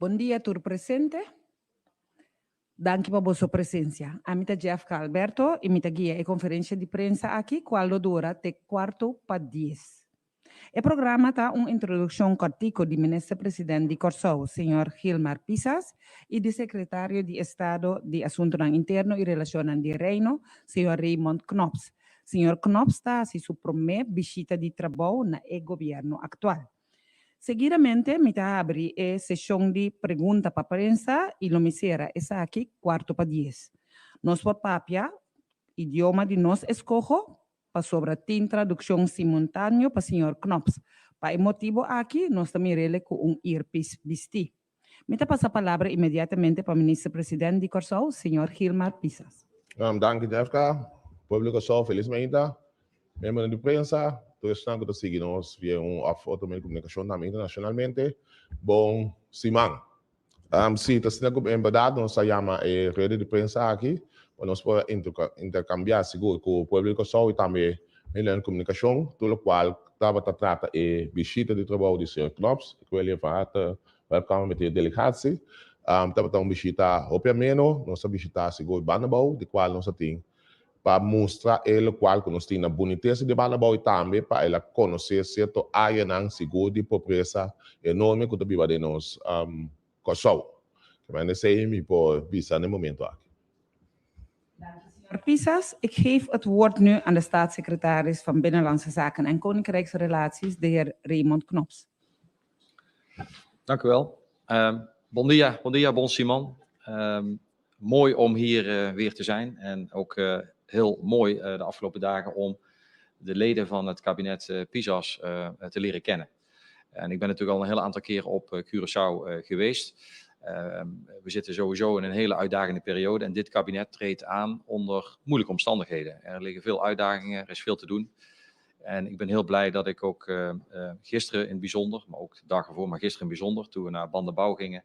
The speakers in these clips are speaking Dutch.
Bom dia, tur presente. Danke por sua presença. A mita Jeff Calberto e mita guia e conferência de prensa aqui, qual dura até 9:45. O programa está uma introdução cortico do ministro-presidente de Corsou, senhor Gilmar Pisas, e do secretário de Estado de Assuntos Internos e Relações de Reino, senhor Raymond Knops. Senhor Knops está se suprimir visita de trabalho no governo atual. Seguidamente, me abre a sessão de pergunta para a prensa e lo misera essa aqui, 9:45. Nós por papia, idioma de nós escojo, para sobre a tradução simultânea para o senhor Knops. Para o motivo aqui, nós também rele com earpiece visti. Me passa a palavra imediatamente para o ministro-presidente de Corsou, senhor Gilmar Pisas. Dank u, Jeffka. Público só, felizmente. Membros de prensa, todos estão que seguimos via off de comunicação também internacionalmente. Bom, Simão. Se está em verdade, nós chamamos a rede de prensa aqui, nós podemos intercambiar seguro com o público só e também em comunicação, tudo o qual estava a tratar a visita de trabalho do Sr. Knops, que ele vai welcome met de delegatie. Estava uma visita, obviamente, nós visita seguro Banabou, de qual nós temos para mostrar ele qual que nós temos a boniteza de Banabou e também para ele conhecer certo área de seguro de pobreza enorme que vive de nós Corsou. Que men sei me por visa no momento aqui. Senhor Pisas, ik geef het woord nu aan de staatssecretaris van Binnenlandse Zaken en Koninkrijksrelaties, de heer Raymond Knops. Dank u wel. Bon dia, bon Simon. Mooi om hier weer te zijn en ook heel mooi de afgelopen dagen om de leden van het kabinet Pisas te leren kennen. En ik ben natuurlijk al een heel aantal keer op Curaçao geweest. We zitten sowieso in een hele uitdagende periode en dit kabinet treedt aan onder moeilijke omstandigheden. Er liggen veel uitdagingen, er is veel te doen. En ik ben heel blij dat ik ook gisteren in het bijzonder, maar ook de dag ervoor, maar gisteren in het bijzonder, toen we naar Bandebouw gingen,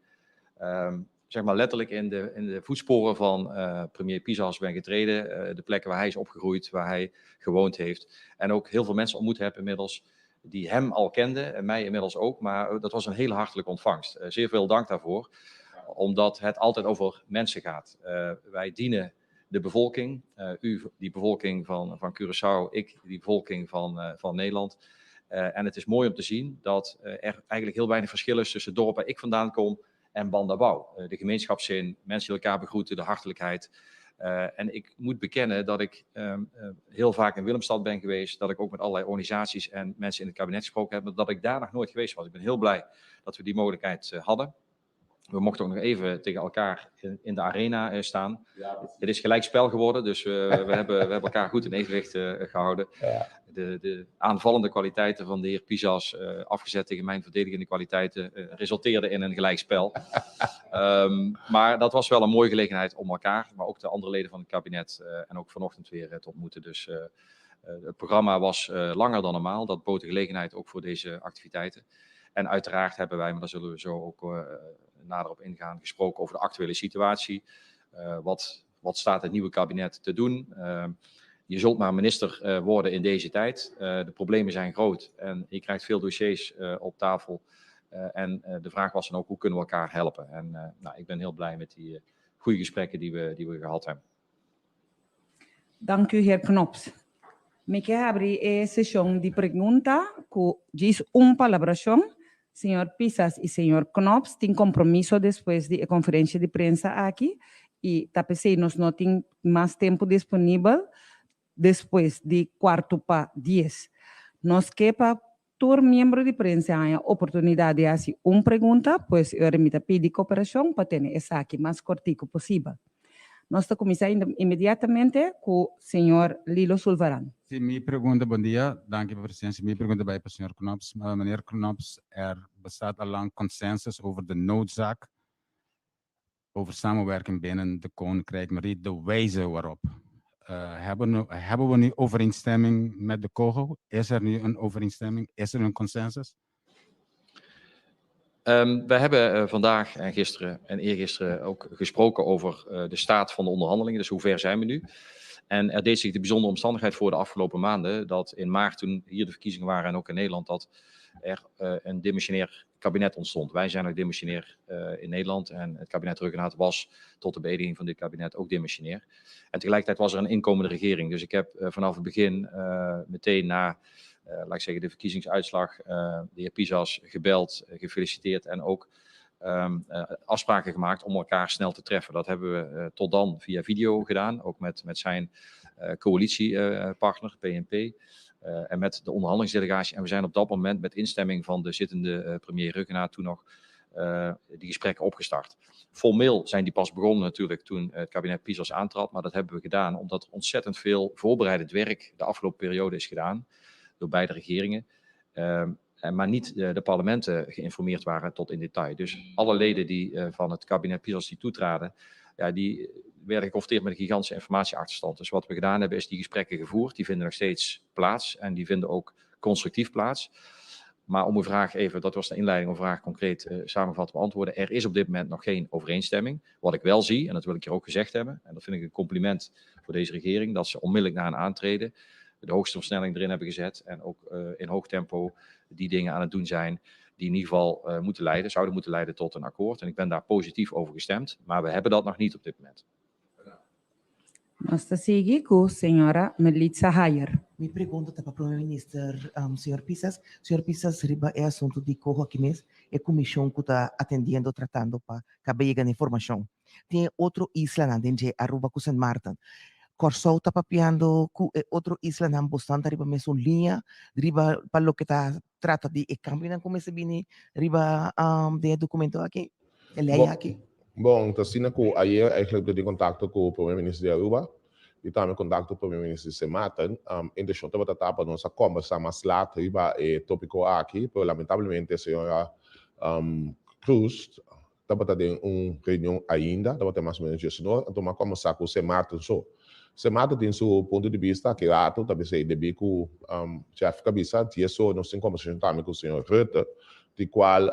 zeg maar letterlijk in de voetsporen van premier Pisas ben getreden. De plekken waar hij is opgegroeid, waar hij gewoond heeft. En ook heel veel mensen ontmoet heb inmiddels die hem al kenden en mij inmiddels ook. Maar dat was een hele hartelijke ontvangst. Zeer veel dank daarvoor, omdat het altijd over mensen gaat. Wij dienen de bevolking, u die bevolking van Curaçao, ik die bevolking van Nederland. En het is mooi om te zien dat er eigenlijk heel weinig verschil is tussen het dorp waar ik vandaan kom en Bandabouw. De gemeenschapszin, mensen die elkaar begroeten, de hartelijkheid. En ik moet bekennen dat ik heel vaak in Willemstad ben geweest, dat ik ook met allerlei organisaties en mensen in het kabinet gesproken heb, maar dat ik daar nog nooit geweest was. Ik ben heel blij dat we die mogelijkheid hadden. We mochten ook nog even tegen elkaar in de arena staan. Ja, het is gelijkspel geworden, dus we hebben elkaar goed in evenwicht gehouden. Ja. De aanvallende kwaliteiten van de heer Pisas, afgezet tegen mijn verdedigende kwaliteiten, resulteerden in een gelijkspel. Maar dat was wel een mooie gelegenheid om elkaar, maar ook de andere leden van het kabinet en ook vanochtend weer te ontmoeten. Dus het programma was langer dan normaal. Dat bood de gelegenheid ook voor deze activiteiten. En uiteraard hebben wij, maar daar zullen we zo ook nader op ingaan, gesproken over de actuele situatie. Wat staat het nieuwe kabinet te doen? Je zult maar minister worden in deze tijd. De problemen zijn groot en je krijgt veel dossiers op tafel. En de vraag was dan ook, hoe kunnen we elkaar helpen? En ik ben heel blij met die goede gesprekken die we gehad hebben. Dank u, heer Knops. Me quer abrir a sessão de pergunta com diz palabração. Senhor Pisas e senhor Knops têm compromisso depois da conferência de prensa aqui e tapecei nós não tem mais tempo disponível depois de 9:45. Nós que para todo membro de prensa a oportunidade de fazer pergunta, pois eu me pedir cooperação para ter essa aqui mais cortico possível. Nós estamos começando imediatamente com o senhor Lilo Sulvaran. Sim, minha pergunta, bom dia, dank u voor de presentie. Minha pergunta bij de senhor Knops. Meneer Knops, bestaat al lang consensus over de noodzaak, over samenwerking binnen de Koninkrijk, maar niet de wijze waarop. Hebben we nu overeenstemming met de KOGO? Is er nu een overeenstemming? Is er een consensus? We hebben vandaag en gisteren en eergisteren ook gesproken over de staat van de onderhandelingen. Dus hoe ver zijn we nu? En er deed zich de bijzondere omstandigheid voor de afgelopen maanden dat in maart, toen hier de verkiezingen waren en ook in Nederland, dat er een demissionair kabinet ontstond. Wij zijn nog demissionair in Nederland en het kabinet Ruggenaat was tot de beëdiging van dit kabinet ook demissionair. En tegelijkertijd was er een inkomende regering. Dus ik heb vanaf het begin meteen na, laat ik zeggen, de verkiezingsuitslag, de heer Pisas gebeld, gefeliciteerd en ook afspraken gemaakt om elkaar snel te treffen. Dat hebben we tot dan via video gedaan, ook met zijn coalitiepartner, PNP. En met de onderhandelingsdelegatie. En we zijn op dat moment met instemming van de zittende premier Ruggenaat toen nog die gesprekken opgestart. Formeel zijn die pas begonnen natuurlijk toen het kabinet Pisas aantrad. Maar dat hebben we gedaan omdat er ontzettend veel voorbereidend werk de afgelopen periode is gedaan door beide regeringen. Maar niet de parlementen geïnformeerd waren tot in detail. Dus alle leden die van het kabinet Pisas die toetraden, ja, die werden geconfronteerd met een gigantische informatieachterstand. Dus wat we gedaan hebben is die gesprekken gevoerd. Die vinden nog steeds plaats en die vinden ook constructief plaats. Maar om uw vraag even, dat was de inleiding, om uw vraag concreet samenvat te beantwoorden. Er is op dit moment nog geen overeenstemming. Wat ik wel zie, en dat wil ik hier ook gezegd hebben, en dat vind ik een compliment voor deze regering, dat ze onmiddellijk na een aantreden de hoogste versnelling erin hebben gezet en ook in hoog tempo die dingen aan het doen zijn die in ieder geval zouden moeten leiden tot een akkoord. En ik ben daar positief over gestemd, maar we hebben dat nog niet op dit moment. Nós seguimos com a senhora Melissa Hayer. Mi pergunta para o Primeiro-Ministro, Sr. Pisas. Sr. Pisas, riba é assunto de corro aqui mesmo, é comissão que está atendendo, tratando para caber a informação. Tem outro isla na dentro Aruba com St. Martin. Corsou está papiando com outro isla na bastante riba mesmo linha, riba para o que está trata de câmbio na começa bem riba de documento aqui, lei aqui. Bom, então, assim, ayer eigenlijk eu tive contato com o primeiro-ministro de Aruba, e também contato com o primeiro-ministro de St. Martin. Então, eu vou tratar para nós conversar mais lá, riba tópico aqui, mas lamentavelmente a senhora Cruz estava tendo uma reunião ainda, estava tendo mais ou menos isso, então vamos conversar com o St. Martin só. St. Martin tem seu ponto de vista, que é talvez ele deve com o chefe cabeça, tinha só nós temos conversação também com o senhor Rutte, de qual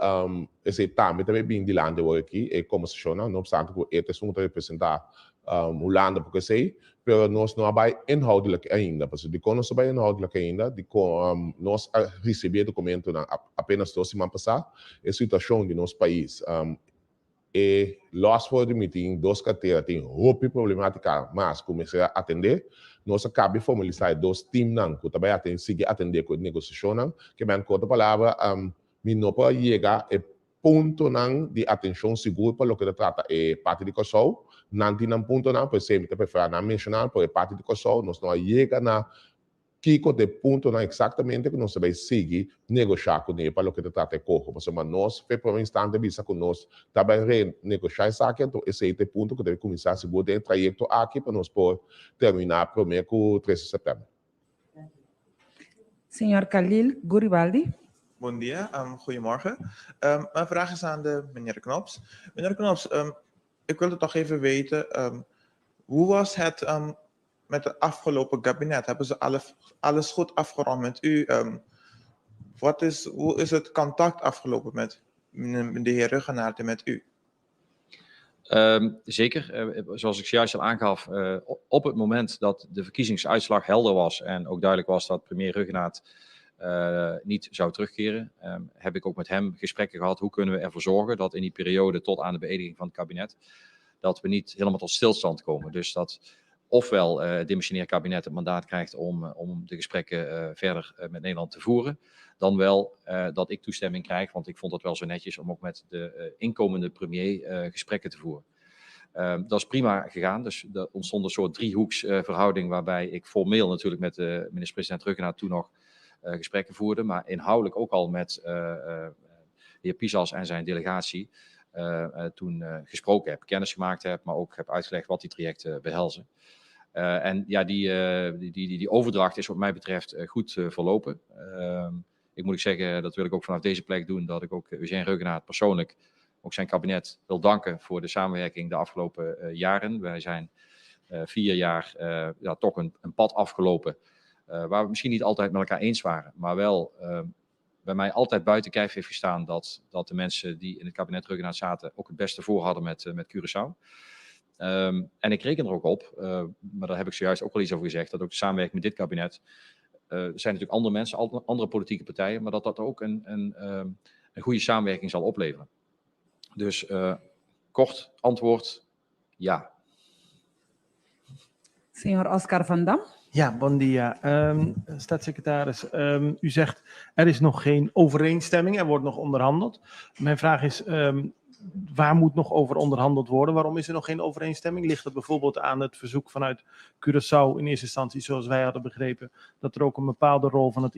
esse também bem de lande hoje aqui e como se chama, não obstante que este assunto representar Holanda porque sei, pero nós não vai inhoudelijk ainda, porque de quando nós vai inhoudelijk ainda, de nós receber documento apenas 2 semanas passar, a situação de nosso país e nós for de meeting 2 carteiras tem roupa problemática, mas comecei a atender, nós acabamos de formalizar 2 times não, que também seguir atender com negociação, que bem com outra palavra mi no puedo llegar al punto de atención seguro para lo que se trata. Parte de Kosovo, no tiene un punto, pues siempre prefiero mencionar, porque parte de Kosovo nos no llega a Kiko de punto exactamente que nos va a seguir negociar con él para lo que se trata de cojo. Pues nos, por un instante, visa con nos, también renegociar esa aquí, entonces ese punto que debe comenzar seguro el trayecto aquí para nos poder terminar primero con 13 de septiembre. Senhor Khalil Guribaldi. Bon dia, goedemorgen. Mijn vraag is aan de meneer Knops. Meneer Knops, ik wilde toch even weten, hoe was het met het afgelopen kabinet? Hebben ze alles goed afgerond met u? Hoe is het contact afgelopen met de heer Ruggenaat en met u? Zeker, zoals ik zojuist al aangaf, op het moment dat de verkiezingsuitslag helder was en ook duidelijk was dat premier Ruggenaat niet zou terugkeren, heb ik ook met hem gesprekken gehad. Hoe kunnen we ervoor zorgen dat in die periode tot aan de beëdiging van het kabinet, dat we niet helemaal tot stilstand komen. Dus dat ofwel het demissionair kabinet het mandaat krijgt om de gesprekken verder met Nederland te voeren, dan wel dat ik toestemming krijg, want ik vond het wel zo netjes om ook met de inkomende premier gesprekken te voeren. Dat is prima gegaan, dus er ontstond een soort driehoeksverhouding waarbij ik formeel natuurlijk met de minister-president Ruggenaat toen nog gesprekken voerde, maar inhoudelijk ook al met de heer Pisas en zijn delegatie toen gesproken heb, kennis gemaakt heb, maar ook heb uitgelegd wat die trajecten behelzen. En ja, die overdracht is wat mij betreft goed verlopen. Ik moet zeggen, dat wil ik ook vanaf deze plek doen, dat ik ook Eugène Ruggenaat persoonlijk, ook zijn kabinet, wil danken voor de samenwerking de afgelopen jaren. Wij zijn 4 jaar toch een pad afgelopen waar we misschien niet altijd met elkaar eens waren, maar wel bij mij altijd buiten kijf heeft gestaan dat de mensen die in het kabinet Ruggenaat zaten ook het beste voor hadden met Curaçao. En ik reken er ook op, maar daar heb ik zojuist ook al iets over gezegd, dat ook de samenwerking met dit kabinet zijn natuurlijk andere mensen, andere politieke partijen, maar dat dat ook een goede samenwerking zal opleveren. Dus kort antwoord, ja. Senhor Oscar van Dam. Ja, bon dia. Staatssecretaris, u zegt er is nog geen overeenstemming, er wordt nog onderhandeld. Mijn vraag is, waar moet nog over onderhandeld worden? Waarom is er nog geen overeenstemming? Ligt het bijvoorbeeld aan het verzoek vanuit Curaçao in eerste instantie, zoals wij hadden begrepen, dat er ook een bepaalde rol van het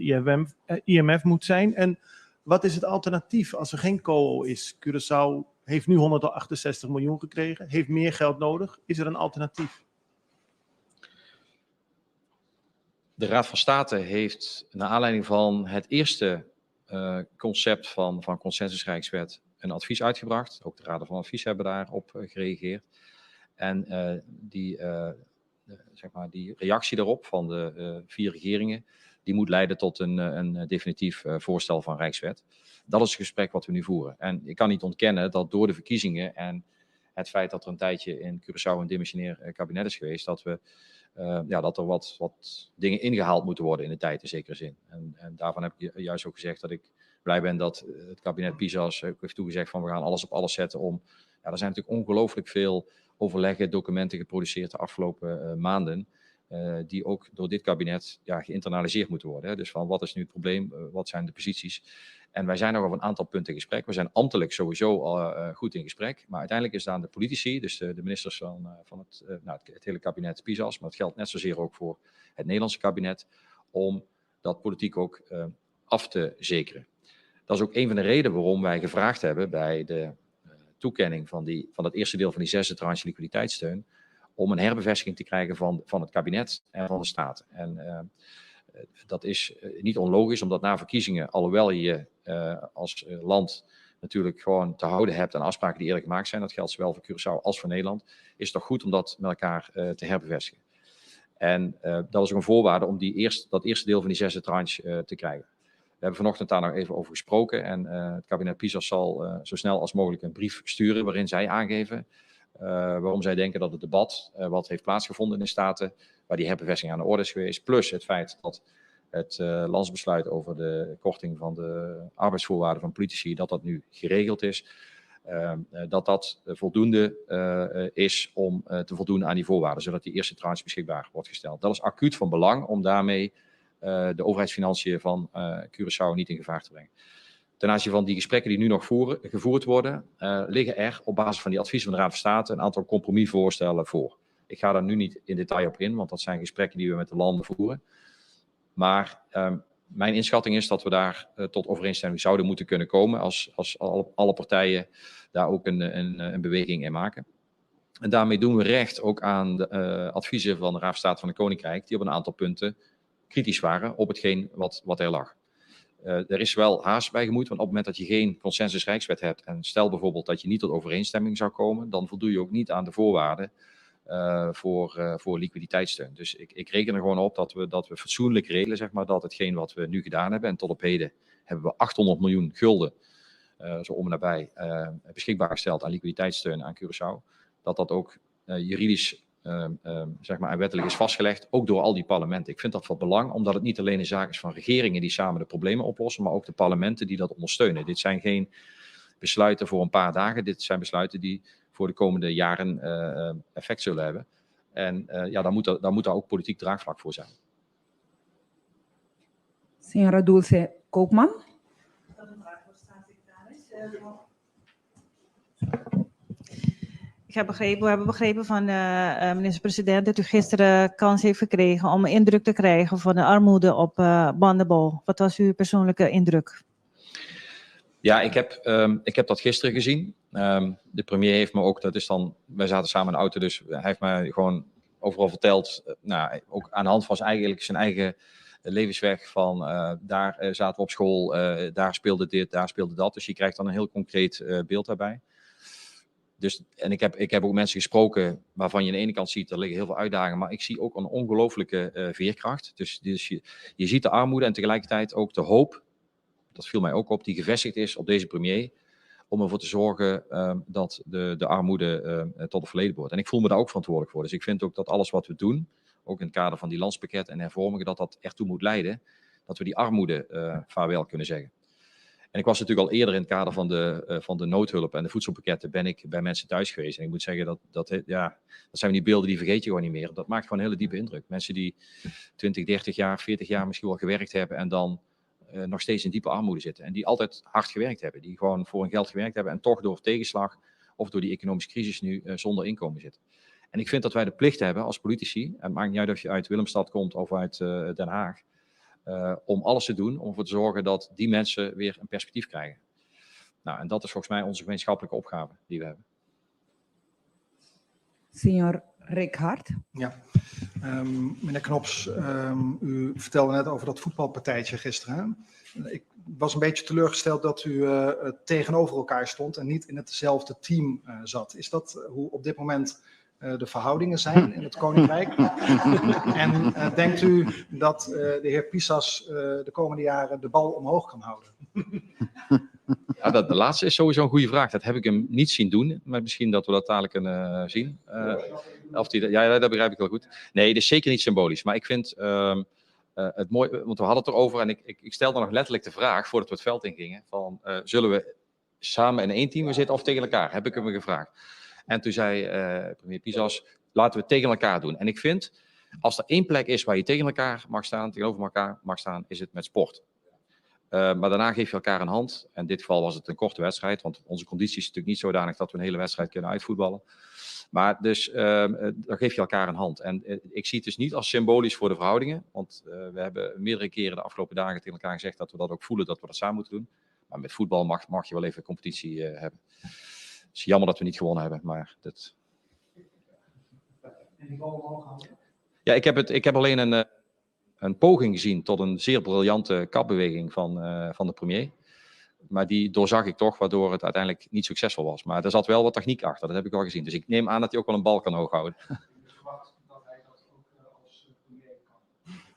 IMF moet zijn? En wat is het alternatief als er geen COO is? Curaçao heeft nu 168 miljoen gekregen, heeft meer geld nodig. Is er een alternatief? De Raad van State heeft naar aanleiding van het eerste concept van consensusrijkswet een advies uitgebracht. Ook de Raden van Advies hebben daarop gereageerd. En die reactie daarop van de 4 regeringen, die moet leiden tot een definitief voorstel van Rijkswet. Dat is het gesprek wat we nu voeren. En ik kan niet ontkennen dat door de verkiezingen en het feit dat er een tijdje in Curaçao een demissionair kabinet is geweest, dat er wat dingen ingehaald moeten worden in de tijd in zekere zin. En daarvan heb ik juist ook gezegd dat ik blij ben dat het kabinet Pisas heeft toegezegd van we gaan alles op alles zetten om. Ja, er zijn natuurlijk ongelooflijk veel overleggen, documenten geproduceerd de afgelopen maanden. Die ook door dit kabinet geïnternaliseerd moeten worden. Hè. Dus van wat is nu het probleem, wat zijn de posities. En wij zijn nog over een aantal punten in gesprek. We zijn ambtelijk sowieso goed in gesprek. Maar uiteindelijk is het aan de politici, dus de ministers van het hele kabinet Pisas, maar het geldt net zozeer ook voor het Nederlandse kabinet, om dat politiek ook af te zekeren. Dat is ook een van de redenen waarom wij gevraagd hebben bij de toekenning van het eerste deel van die 6e tranche liquiditeitssteun, om een herbevestiging te krijgen van het kabinet en van de Staten. En dat is niet onlogisch, omdat na verkiezingen, alhoewel je als land natuurlijk gewoon te houden hebt aan afspraken die eerlijk gemaakt zijn, dat geldt zowel voor Curaçao als voor Nederland, is het toch goed om dat met elkaar te herbevestigen. En dat is ook een voorwaarde om dat eerste deel van die 6e tranche te krijgen. We hebben vanochtend daar nog even over gesproken en het kabinet Pisas zal zo snel als mogelijk een brief sturen waarin zij aangeven waarom zij denken dat het debat wat heeft plaatsgevonden in de Staten, waar die herbevestiging aan de orde is geweest, plus het feit dat het landsbesluit over de korting van de arbeidsvoorwaarden van politici, dat nu geregeld is, dat voldoende is om te voldoen aan die voorwaarden, zodat die eerste tranche beschikbaar wordt gesteld. Dat is acuut van belang om daarmee de overheidsfinanciën van Curaçao niet in gevaar te brengen. Ten aanzien van die gesprekken die nu nog gevoerd worden, liggen er op basis van die adviezen van de Raad van State een aantal compromisvoorstellen voor. Ik ga daar nu niet in detail op in, want dat zijn gesprekken die we met de landen voeren. Maar mijn inschatting is dat we daar tot overeenstemming zouden moeten kunnen komen als alle partijen daar ook een beweging in maken. En daarmee doen we recht ook aan de adviezen van de Raad van State van het Koninkrijk, die op een aantal punten kritisch waren op hetgeen wat er lag. Er is wel haast bij gemoeid, want op het moment dat je geen consensusrijkswet hebt en stel bijvoorbeeld dat je niet tot overeenstemming zou komen, dan voldoe je ook niet aan de voorwaarden voor liquiditeitssteun. Dus ik reken er gewoon op dat we fatsoenlijk regelen, zeg maar, dat hetgeen wat we nu gedaan hebben, en tot op heden hebben we 800 miljoen gulden zo om en nabij beschikbaar gesteld aan liquiditeitssteun aan Curaçao, dat ook juridisch zeg maar, en wettelijk is vastgelegd, ook door al die parlementen. Ik vind dat van belang, omdat het niet alleen een zaak is van regeringen die samen de problemen oplossen, maar ook de parlementen die dat ondersteunen. Dit zijn geen besluiten voor een paar dagen, dit zijn besluiten die voor de komende jaren effect zullen hebben. En daar moet ook politiek draagvlak voor zijn. Senhora Dulce Koopman. We hebben begrepen van minister-president dat u gisteren kans heeft gekregen om een indruk te krijgen van de armoede op Bandenbal. Wat was uw persoonlijke indruk? Ja, ik heb dat gisteren gezien. De premier heeft me ook, wij zaten samen in de auto, dus hij heeft mij gewoon overal verteld, ook aan de hand van zijn eigen levensweg, van daar zaten we op school, daar speelde dit, daar speelde dat. Dus je krijgt dan een heel concreet beeld daarbij. Dus, en ik heb ook mensen gesproken waarvan je aan de ene kant ziet, er liggen heel veel uitdagingen, maar ik zie ook een ongelofelijke veerkracht. Dus je ziet de armoede en tegelijkertijd ook de hoop, dat viel mij ook op, die gevestigd is op deze premier, om ervoor te zorgen dat de armoede tot het verleden wordt. En ik voel me daar ook verantwoordelijk voor. Dus ik vind ook dat alles wat we doen, ook in het kader van die landspakket en hervormingen, dat ertoe moet leiden dat we die armoede vaarwel kunnen zeggen. En ik was natuurlijk al eerder in het kader van de noodhulp en de voedselpakketten ben ik bij mensen thuis geweest. En ik moet zeggen, dat zijn die beelden die vergeet je gewoon niet meer. Dat maakt gewoon een hele diepe indruk. Mensen die 20, 30 jaar, 40 jaar misschien wel gewerkt hebben en dan nog steeds in diepe armoede zitten. En die altijd hard gewerkt hebben. Die gewoon voor hun geld gewerkt hebben en toch door tegenslag of door die economische crisis nu zonder inkomen zitten. En ik vind dat wij de plicht hebben als politici, en het maakt niet uit of je uit Willemstad komt of uit Den Haag, om alles te doen om ervoor te zorgen dat die mensen weer een perspectief krijgen. Nou, en dat is volgens mij onze gemeenschappelijke opgave die we hebben. Signor Rickhart. Ja, meneer Knops, u vertelde net over dat voetbalpartijtje gisteren. Ik was een beetje teleurgesteld dat u tegenover elkaar stond en niet in hetzelfde team zat. Is dat hoe op dit moment de verhoudingen zijn in het Koninkrijk? En denkt u dat de heer Pisas de komende jaren de bal omhoog kan houden? Ja, de laatste is sowieso een goede vraag. Dat heb ik hem niet zien doen, maar misschien dat we dat dadelijk kunnen zien. Ja, dat begrijp ik wel goed. Nee, het is zeker niet symbolisch. Maar ik vind het mooi, want we hadden het erover en ik stelde nog letterlijk de vraag, voordat we het veld ingingen, van zullen we samen in één team zitten of tegen elkaar? Heb ik hem gevraagd. En toen zei premier Pisas, laten we het tegen elkaar doen. En ik vind, als er één plek is waar je tegen elkaar mag staan, tegenover elkaar mag staan, is het met sport. Maar daarna geef je elkaar een hand. In dit geval was het een korte wedstrijd, want onze conditie is natuurlijk niet zodanig dat we een hele wedstrijd kunnen uitvoetballen. Maar dus dan geef je elkaar een hand. En ik zie het dus niet als symbolisch voor de verhoudingen, want we hebben meerdere keren de afgelopen dagen tegen elkaar gezegd dat we dat ook voelen, dat we dat samen moeten doen. Maar met voetbal mag je wel even competitie hebben. Het is jammer dat we niet gewonnen hebben, maar dat... Ja, ik heb alleen een poging gezien tot een zeer briljante kapbeweging van de premier. Maar die doorzag ik toch, waardoor het uiteindelijk niet succesvol was. Maar er zat wel wat techniek achter, dat heb ik wel gezien. Dus ik neem aan dat hij ook wel een bal kan hoog houden.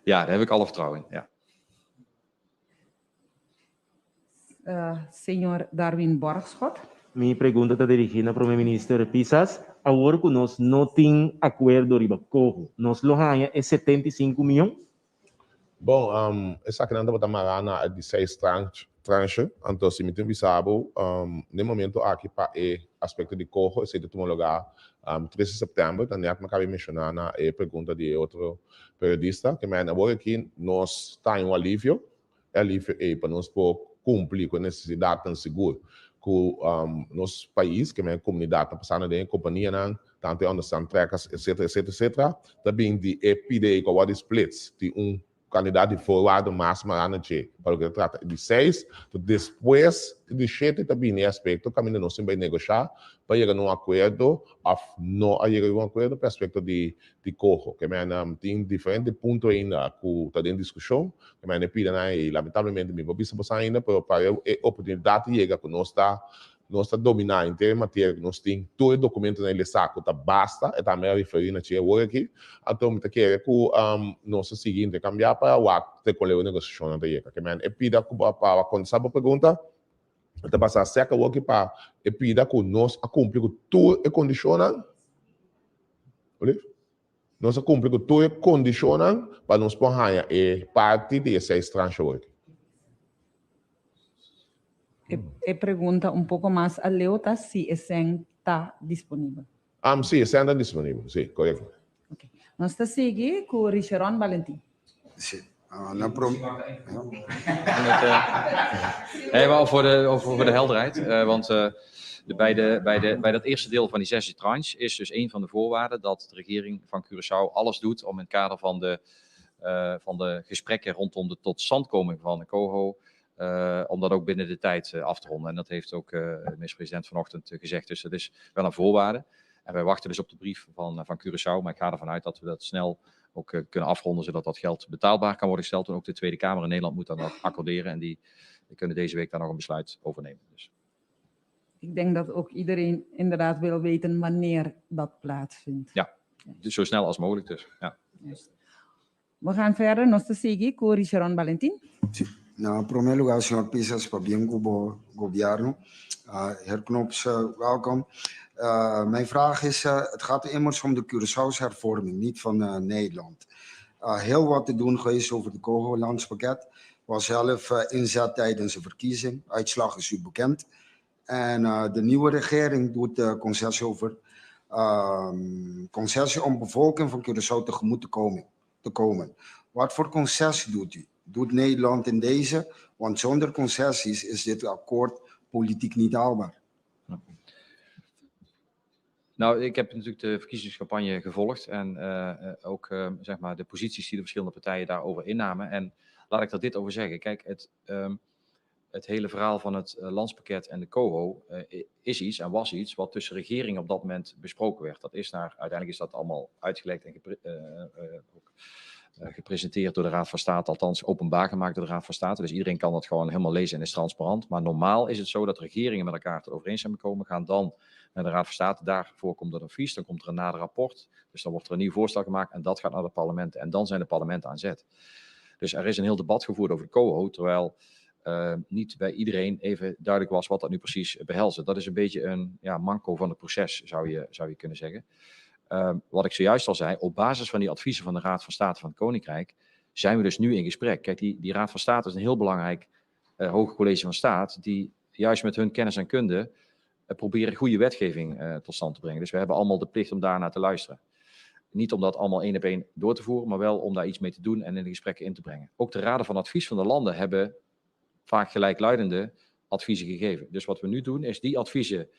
Ja, daar heb ik alle vertrouwen in, ja. Senhor Darwin Borgschot. Mi pregunta está dirigida para o ministro Pisas. Agora que nós não temos acordo riba cojo, nós lo ganha é 75 milhões. Bom, essa criança vai estar na de 6 tranches, então se me tem visado, no momento aqui para o aspecto de cojo, esse de tomar lugar 13 de setembro, então eu acabei mencionando a pergunta de outro periodista, que agora aqui nós temos um alívio para nós cumprir com a necessidade tão segura. Que nosso país, que é a comunidade, está passando de companhia, tanto onde são trecas, etc. Também de pedir com o splits, de candidato de forward máximo ano para o que trata de 6, depois de 7 também nesse aspecto, caminho nós sempre negociar para chegar num acordo, ou não chegar num acordo para o aspecto de cojo, que tem diferentes pontos ainda que está em discussão, que me pide, e lamentavelmente me vou pensar ainda, para a oportunidade de chegar com nós dominar em termos de matéria que nós temos todos os documentos na saco, tá basta, e também referindo a agora aqui, então me quer que nós seguinte cambiar para o ato de colher negociação na chega, que me pide para quando sabe a pergunta, está passar cerca o que para pide que nós cumprir com tudo e condicionam, nós cumprir com tudo e condicionam para nós pôr parte desse estrangeiro. Pergunta pouco mais a Leota se Esseng está disponível. Sim, Esseng está disponível, sim, correto. Okay. Nós estamos seguindo com o Richeron Valentin. Sim. Even voor de helderheid, want bij dat eerste deel van die 6e tranche is dus een van de voorwaarden dat de regering van Curaçao alles doet om in het kader van de gesprekken rondom de totstandkoming van de COHO, om dat ook binnen de tijd af te ronden. En dat heeft ook de minister-president vanochtend gezegd. Dus dat is wel een voorwaarde. En wij wachten dus op de brief van Curaçao. Maar ik ga ervan uit dat we dat snel ook kunnen afronden, zodat dat geld betaalbaar kan worden gesteld. En ook de Tweede Kamer in Nederland moet dan dat accorderen. En die kunnen deze week daar nog een besluit over nemen. Dus. Ik denk dat ook iedereen inderdaad wil weten wanneer dat plaatsvindt. Ja, dus zo snel als mogelijk dus. Ja. We gaan verder. Nós seguimos com o Richeron Valentin. Sim. Na primeiro lugar, senhor Pisas, para bem governo. Heer Knops, welkom. Mijn vraag is, het gaat immers om de Curaçaose hervorming, niet van Nederland. Heel wat te doen geweest over de Coho-landspakket. Was zelf inzet tijdens de verkiezing. Uitslag is u bekend. En de nieuwe regering doet concessie om bevolking van Curaçao tegemoet te komen. Wat voor concessie doet u? Doet Nederland in deze? Want zonder concessies is dit akkoord politiek niet haalbaar. Nou, ik heb natuurlijk de verkiezingscampagne gevolgd en ook zeg maar de posities die de verschillende partijen daarover innamen. En laat ik er dit over zeggen. Kijk, het hele verhaal van het landspakket en de Coho is iets en was iets wat tussen regeringen op dat moment besproken werd. Uiteindelijk is dat allemaal uitgelegd en ook gepresenteerd door de Raad van State, althans openbaar gemaakt door de Raad van State. Dus iedereen kan dat gewoon helemaal lezen en is transparant. Maar normaal is het zo dat regeringen met elkaar tot overeenstemming komen, gaan dan naar de Raad van State. Daarvoor komt er een advies, dan komt er een nader rapport. Dus dan wordt er een nieuw voorstel gemaakt en dat gaat naar de parlementen. En dan zijn de parlementen aan zet. Dus er is een heel debat gevoerd over de Coho, terwijl niet bij iedereen even duidelijk was wat dat nu precies behelsde. Dat is een beetje een manco van het proces, zou je kunnen zeggen. Wat ik zojuist al zei, op basis van die adviezen van de Raad van State van het Koninkrijk zijn we dus nu in gesprek. Kijk, die Raad van State is een heel belangrijk hoger college van staat die juist met hun kennis en kunde proberen goede wetgeving tot stand te brengen. Dus we hebben allemaal de plicht om daarnaar te luisteren. Niet om dat allemaal één op één door te voeren, maar wel om daar iets mee te doen en in de gesprekken in te brengen. Ook de raden van advies van de landen hebben vaak gelijkluidende adviezen gegeven. Dus wat we nu doen is die adviezen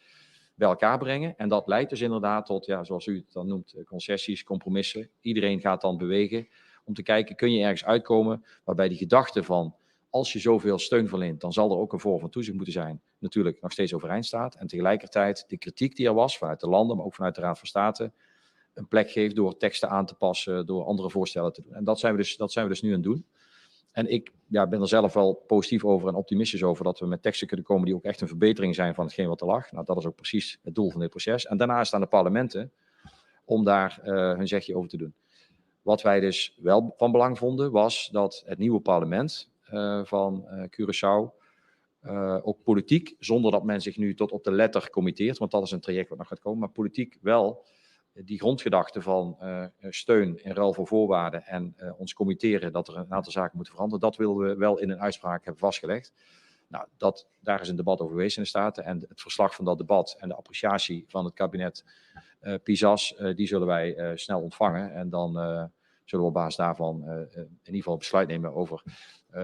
bij elkaar brengen. En dat leidt dus inderdaad tot, zoals u het dan noemt, concessies, compromissen. Iedereen gaat dan bewegen om te kijken, kun je ergens uitkomen waarbij die gedachte van, als je zoveel steun verleent, dan zal er ook een vorm van toezicht moeten zijn, natuurlijk nog steeds overeind staat. En tegelijkertijd de kritiek die er was vanuit de landen, maar ook vanuit de Raad van State, een plek geeft door teksten aan te passen, door andere voorstellen te doen. En dat zijn we dus nu aan het doen. En ik ben er zelf wel positief over en optimistisch over dat we met teksten kunnen komen die ook echt een verbetering zijn van hetgeen wat er lag. Nou, dat is ook precies het doel van dit proces. En daarnaast aan de parlementen om daar hun zegje over te doen. Wat wij dus wel van belang vonden was dat het nieuwe parlement van Curaçao ook politiek, zonder dat men zich nu tot op de letter committeert, want dat is een traject wat nog gaat komen, maar politiek wel die grondgedachte van steun in ruil voor voorwaarden en ons committeren dat er een aantal zaken moeten veranderen, dat willen we wel in een uitspraak hebben vastgelegd. Nou, daar is een debat over geweest in de Staten en het verslag van dat debat en de appreciatie van het kabinet Pisas, die zullen wij snel ontvangen en dan zullen we op basis daarvan in ieder geval besluit nemen over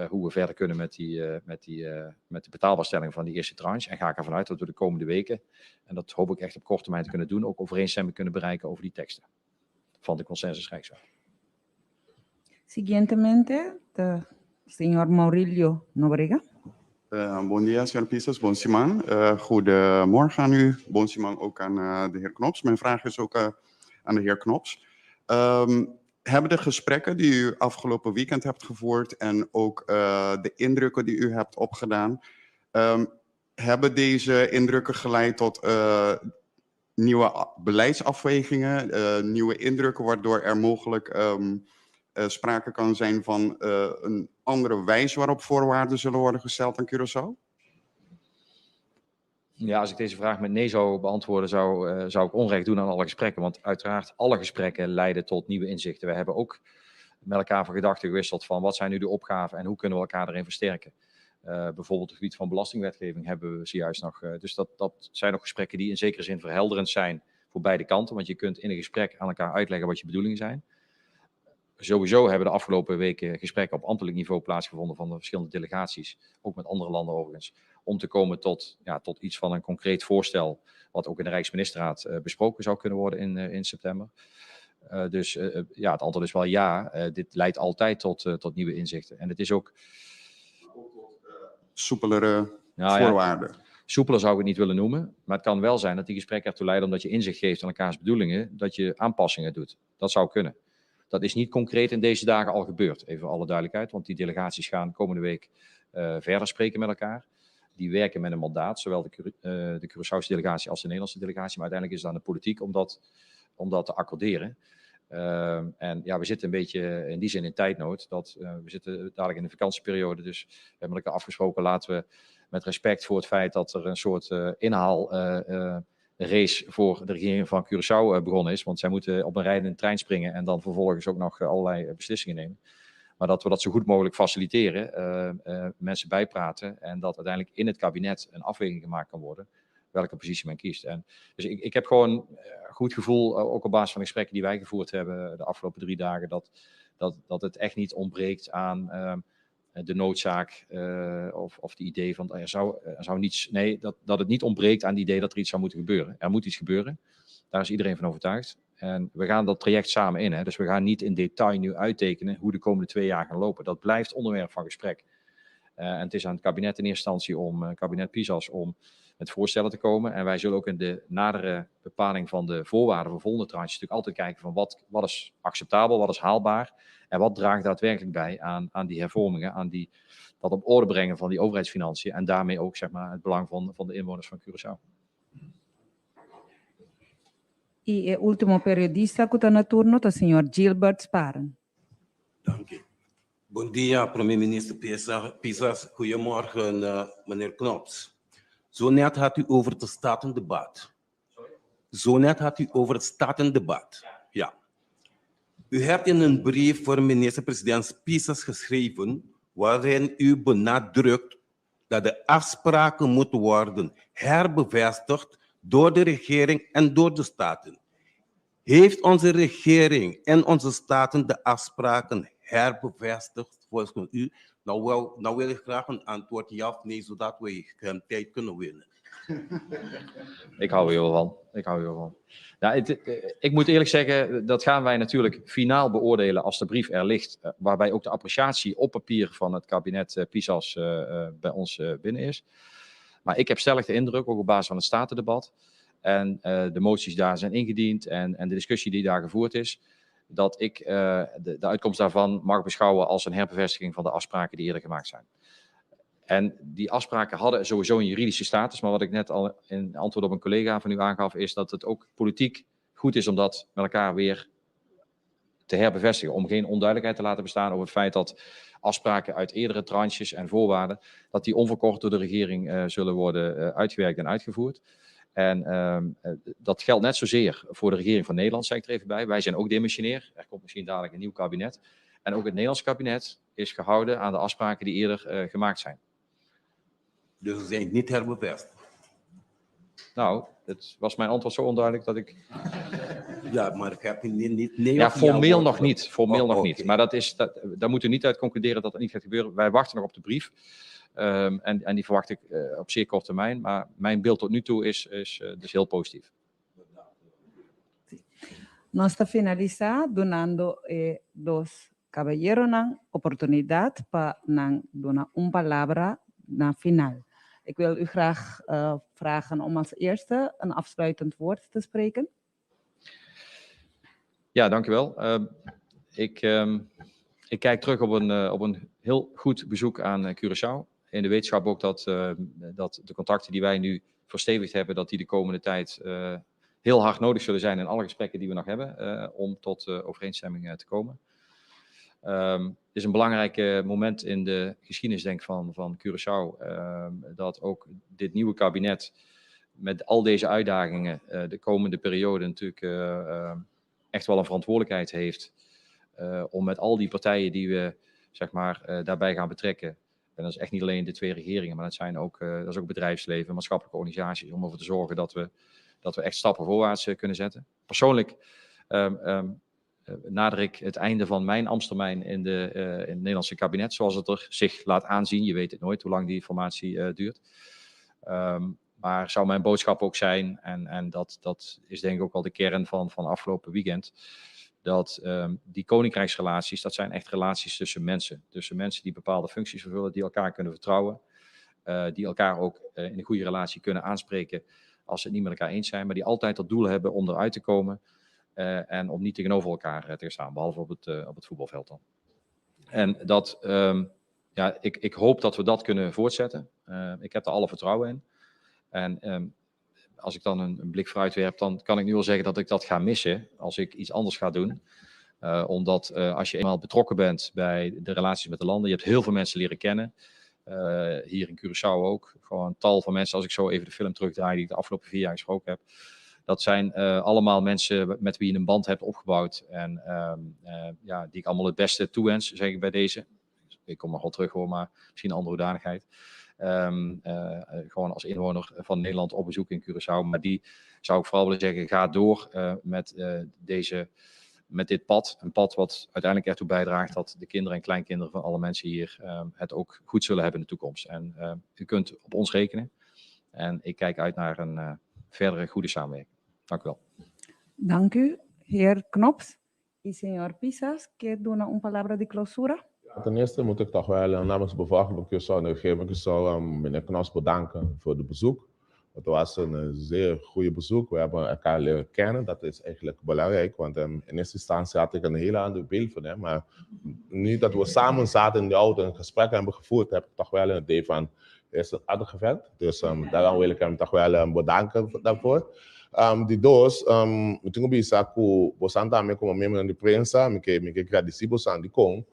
hoe we verder kunnen met de betaalbaarstelling van die eerste tranche. En ga ik ervan uit dat we de komende weken, en dat hoop ik echt op korte termijn te kunnen doen, ook overeenstemming kunnen bereiken over die teksten van de consensus Rijksweg. Siguientemente, de señor Maurilio Nobrega. Bon dia, senhor Pisas, bon Simon. Goedemorgen aan u, bon Simon, ook aan de heer Knops. Mijn vraag is ook aan de heer Knops. Hebben de gesprekken die u afgelopen weekend hebt gevoerd en ook de indrukken die u hebt opgedaan, hebben deze indrukken geleid tot nieuwe beleidsafwegingen, nieuwe indrukken, waardoor er mogelijk sprake kan zijn van een andere wijze waarop voorwaarden zullen worden gesteld aan Curaçao? Ja, als ik deze vraag met nee zou beantwoorden, zou ik onrecht doen aan alle gesprekken. Want uiteraard, alle gesprekken leiden tot nieuwe inzichten. We hebben ook met elkaar van gedachten gewisseld van wat zijn nu de opgaven en hoe kunnen we elkaar erin versterken. Bijvoorbeeld op het gebied van belastingwetgeving hebben we zojuist nog. Dus dat zijn nog gesprekken die in zekere zin verhelderend zijn voor beide kanten. Want je kunt in een gesprek aan elkaar uitleggen wat je bedoelingen zijn. Sowieso hebben de afgelopen weken gesprekken op ambtelijk niveau plaatsgevonden van de verschillende delegaties, ook met andere landen overigens, om te komen tot iets van een concreet voorstel, wat ook in de Rijksministerraad besproken zou kunnen worden in september. Dus het antwoord is wel ja, dit leidt altijd tot nieuwe inzichten. En het is ook soepelere voorwaarden. Soepeler zou ik het niet willen noemen, maar het kan wel zijn dat die gesprekken ertoe leiden, omdat je inzicht geeft aan elkaars bedoelingen, dat je aanpassingen doet. Dat zou kunnen. Dat is niet concreet in deze dagen al gebeurd, even alle duidelijkheid, want die delegaties gaan komende week verder spreken met elkaar. Die werken met een mandaat, zowel de Curaçaose delegatie als de Nederlandse delegatie, maar uiteindelijk is het aan de politiek om dat te accorderen. En ja, we zitten een beetje in die zin in tijdnood. We zitten dadelijk in de vakantieperiode. Dus we hebben elkaar afgesproken, laten we met respect voor het feit dat er een soort inhaalrace voor de regering van Curaçao begonnen is. Want zij moeten op een rijdende trein springen en dan vervolgens ook nog allerlei beslissingen nemen. Maar dat we dat zo goed mogelijk faciliteren, mensen bijpraten en dat uiteindelijk in het kabinet een afweging gemaakt kan worden welke positie men kiest. En dus ik heb gewoon een goed gevoel, ook op basis van de gesprekken die wij gevoerd hebben de afgelopen 3 dagen, dat het echt niet ontbreekt aan de noodzaak of de idee van er zou niets. Nee, dat het niet ontbreekt aan het idee dat er iets zou moeten gebeuren. Er moet iets gebeuren. Daar is iedereen van overtuigd. En we gaan dat traject samen in. Hè? Dus we gaan niet in detail nu uittekenen hoe de komende 2 jaar gaan lopen. Dat blijft onderwerp van gesprek. En het is aan het kabinet in eerste instantie kabinet Pisas, om met voorstellen te komen. En wij zullen ook in de nadere bepaling van de voorwaarden voor volgende tranches natuurlijk altijd kijken van wat is acceptabel, wat is haalbaar en wat draagt daadwerkelijk bij aan die hervormingen, aan dat op orde brengen van die overheidsfinanciën en daarmee ook zeg maar, het belang van de inwoners van Curaçao. Y el último periodista que está en turno es el señor Gilbert Sparen. Dank u. Bon dia, premier-minister Pisas. Goedemorgen, meneer Knops. Zo net had u over het statendebat. Ja. U hebt in een brief voor minister-president Pisas geschreven waarin u benadrukt dat de afspraken moeten worden herbevestigd door de regering en door de staten. Heeft onze regering en onze staten de afspraken herbevestigd volgens u? Nou wil ik graag een antwoord ja of nee, zodat we tijd kunnen winnen. Ik hou er heel van. Ja, ik moet eerlijk zeggen, dat gaan wij natuurlijk finaal beoordelen als de brief er ligt, waarbij ook de appreciatie op papier van het kabinet Pisas bij ons binnen is. Maar ik heb stellig de indruk, ook op basis van het statendebat en de moties daar zijn ingediend en de discussie die daar gevoerd is, dat ik de uitkomst daarvan mag beschouwen als een herbevestiging van de afspraken die eerder gemaakt zijn. En die afspraken hadden sowieso een juridische status, maar wat ik net al in antwoord op een collega van u aangaf, is dat het ook politiek goed is om dat met elkaar weer te herbevestigen. Om geen onduidelijkheid te laten bestaan over het feit dat afspraken uit eerdere tranches en voorwaarden, dat die onverkort door de regering zullen worden uitgewerkt en uitgevoerd. En dat geldt net zozeer voor de regering van Nederland, zeg ik er even bij. Wij zijn ook demissionair. Er komt misschien dadelijk een nieuw kabinet. En ook het Nederlands kabinet is gehouden aan de afspraken die eerder gemaakt zijn. Dus ze zijn niet herbevestigd. Nou, het was mijn antwoord zo onduidelijk dat ik... Ja, maar ik heb niet nee ja, of formeel ja nog niet. Formeel nog oké. niet. Maar daar moeten we niet uit concluderen dat het niet gaat gebeuren. Wij wachten nog op de brief. En die verwacht ik op zeer korte termijn. Maar mijn beeld tot nu toe is dus heel positief. Nós está finalizar donando dos caballeros een oportunidad para donar palabra na final. Ik wil u graag vragen om als eerste een afsluitend woord te spreken. Ja, dank u wel. Ik kijk terug op een heel goed bezoek aan Curaçao. In de wetenschap ook dat de contacten die wij nu verstevigd hebben, dat die de komende tijd heel hard nodig zullen zijn in alle gesprekken die we nog hebben om tot overeenstemming te komen. Het is een belangrijk moment in de geschiedenis denk van Curaçao dat ook dit nieuwe kabinet met al deze uitdagingen de komende periode natuurlijk echt wel een verantwoordelijkheid heeft om met al die partijen die we zeg maar daarbij gaan betrekken. En dat is echt niet alleen de 2 regeringen, maar dat is ook bedrijfsleven, maatschappelijke organisaties, om ervoor te zorgen dat we echt stappen voorwaarts kunnen zetten. Persoonlijk nader ik het einde van mijn ambtstermijn in het Nederlandse kabinet, zoals het er zich laat aanzien. Je weet het nooit hoe lang die formatie duurt. Maar zou mijn boodschap ook zijn, en dat is denk ik ook wel de kern van afgelopen weekend, dat die koninkrijksrelaties, dat zijn echt relaties tussen mensen. Tussen mensen die bepaalde functies vervullen, die elkaar kunnen vertrouwen, die elkaar ook in een goede relatie kunnen aanspreken als ze het niet met elkaar eens zijn, maar die altijd tot doel hebben om eruit te komen en om niet tegenover elkaar te staan, behalve op het voetbalveld dan. En dat, ik hoop dat we dat kunnen voortzetten. Ik heb er alle vertrouwen in. En als ik dan een blik vooruit werp, dan kan ik nu wel zeggen dat ik dat ga missen als ik iets anders ga doen. Omdat als je eenmaal betrokken bent bij de relaties met de landen, je hebt heel veel mensen leren kennen. Hier in Curaçao ook. Gewoon tal van mensen, als ik zo even de film terugdraai die ik de afgelopen 4 jaar gesproken heb. Dat zijn allemaal mensen met wie je een band hebt opgebouwd. En ja, die ik allemaal het beste toewens, zeg ik bij deze. Ik kom nog wel terug hoor, maar misschien een andere hoedanigheid. Gewoon als inwoner van Nederland op bezoek in Curaçao. Maar die zou ik vooral willen zeggen, ga door met dit pad. Een pad wat uiteindelijk ertoe bijdraagt dat de kinderen en kleinkinderen van alle mensen hier het ook goed zullen hebben in de toekomst. En u kunt op ons rekenen. En ik kijk uit naar een verdere goede samenwerking. Dank u wel. Dank u, heer Knops. Y señor Pisas, ¿quiere dar una palabra de clausura? Ten eerste moet ik toch wel namens de bevolking van Curaçao en de regering van Curaçao meneer Knops bedanken voor het bezoek. Het was een zeer goede bezoek. We hebben elkaar leren kennen. Dat is eigenlijk belangrijk, want in eerste instantie had ik een heel ander beeld van hem. Maar nu dat we samen zaten in de auto en een gesprek hebben gevoerd, heb ik toch wel een idee van, hij is een aardige vent. Dus daarom wil ik hem toch wel bedanken daarvoor. Die doos, muito bisa ku bosanta me como membro de prensa, me que agradeci bosan die kon.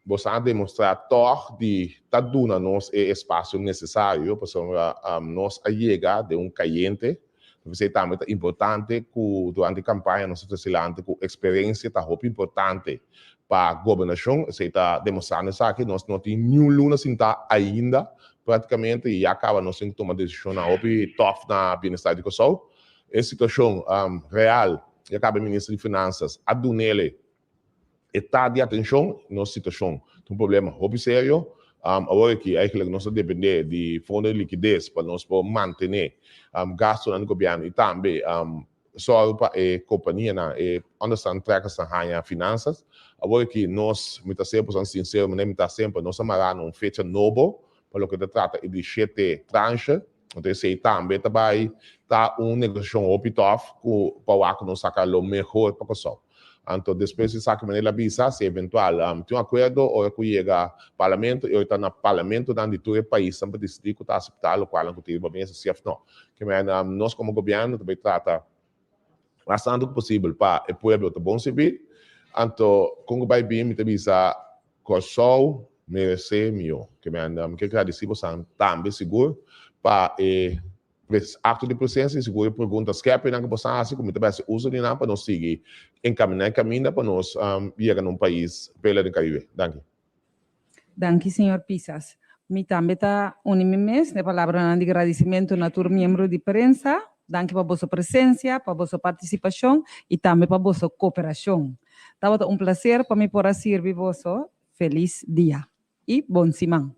Bosan demonstrar toch die dat doen a nós é espaço necessário para nós a llegar de cliente. Você também é importante que durante a campanha nós estamos com experiência tá muito importante para a governação. Você está demonstrando que nós não temos nenhum luna sinta ainda praticamente e acaba nós tendo que tomar decisão na top na bem-estar de Curaçao. É situação real. E acaba o ministro de Finanças a do nele está de atenção nossa situação. Tem problema muito sério. Agora que eigenlijk nós depender de fundo de liquidez para nós manter gasto no governo e também só para a companhia e understand trekken zijn finanças. Agora que nós muitas vezes são sinceros, mas muitas sempre nós amarramos um fecha novo para o que se trata de 7 tranche. Então se também também tá negociação opitof para que nós sacar o melhor para o Então, depois de sacar maneira visa, se eventual tem acordo ou que chega ao parlamento, e está no parlamento de todo o país, sempre decidir que está aceitar o qual que tem bem se não. Que nós como governo também trata bastante possível para o povo de bom servir. Então, como vai bem, me visa Curaçao merece melhor. Que agradecemos também seguro para ato de presença e seguro perguntas que apenas que possam fazer, como também se usa de nada para nós seguir encaminhar caminho para nós chegar num país pela do Caribe. Danke. Danke, senhor Pisas. Mi também está unimimes de palavra de agradecimento na tur membro de prensa. Danke para vossa presença, para vossa participação e também para vossa cooperação. Estava um prazer para mim poder servir vosso. Feliz dia e bom semana.